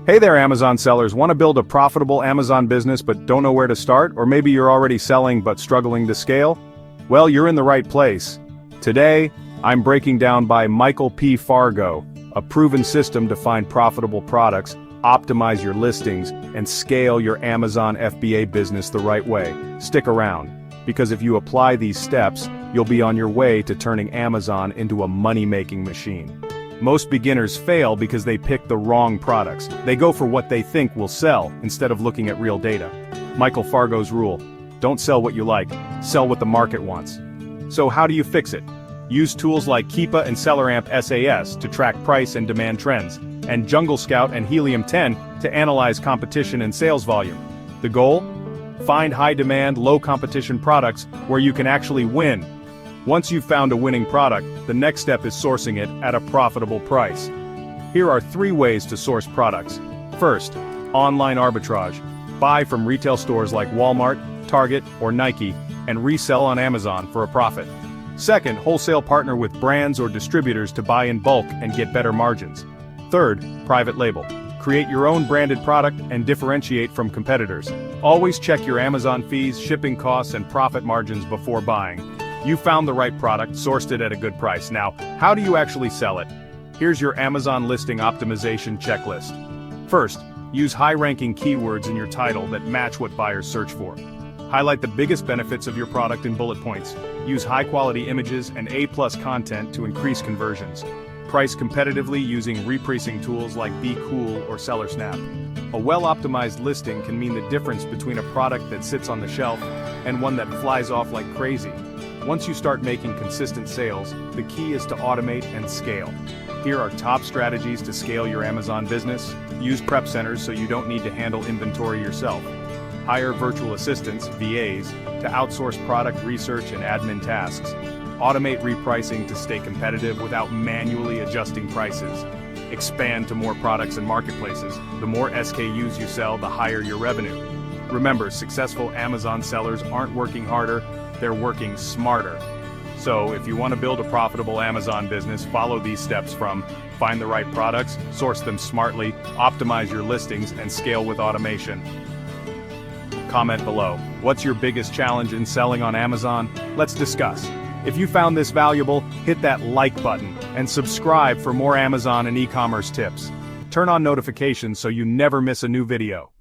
Hey there, Amazon sellers. Want to build a profitable Amazon business but don't know where to start? Or maybe you're already selling but struggling to scale? Well, you're in the right place. Today, I'm breaking down by Michael P. Fargo, a proven system to find profitable products, optimize your listings, and scale your Amazon FBA business the right way. Stick around, because if you apply these steps, you'll be on your way to turning Amazon into a money-making machine. Most beginners fail because they pick the wrong products. They go for what they think will sell, instead of looking at real data. Michael Fargo's rule: don't sell what you like, sell what the market wants. So how do you fix it? Use tools like Keepa and SellerAmp SAS to track price and demand trends, and Jungle Scout and Helium 10 to analyze competition and sales volume. The goal? Find high-demand, low-competition products where you can actually win. Once you've found a winning product, the next step is sourcing it at a profitable price. Here are 3 ways to source products. First, online arbitrage. Buy from retail stores like Walmart, Target, or Nike, and resell on Amazon for a profit. Second, wholesale partner with brands or distributors to buy in bulk and get better margins. Third, private label. Create your own branded product and differentiate from competitors. Always check your Amazon fees, shipping costs, and profit margins before buying. You found the right product, sourced it at a good price. Now, how do you actually sell it? Here's your Amazon listing optimization checklist. First, use high-ranking keywords in your title that match what buyers search for. Highlight the biggest benefits of your product in bullet points. Use high-quality images and A+ content to increase conversions. Price competitively using repricing tools like Be Cool or SellerSnap. A well-optimized listing can mean the difference between a product that sits on the shelf and one that flies off like crazy. Once you start making consistent sales, the key is to automate and scale. Here are top strategies to scale your Amazon business. Use prep centers so you don't need to handle inventory yourself. Hire virtual assistants, VAs, to outsource product research and admin tasks. Automate repricing to stay competitive without manually adjusting prices. Expand to more products and marketplaces. The more SKUs you sell, the higher your revenue. Remember, successful Amazon sellers aren't working harder, they're working smarter. So, if you want to build a profitable Amazon business, follow these steps from find the right products, source them smartly, optimize your listings, and scale with automation. Comment below. What's your biggest challenge in selling on Amazon? Let's discuss. If you found this valuable, hit that like button and subscribe for more Amazon and e-commerce tips. Turn on notifications so you never miss a new video.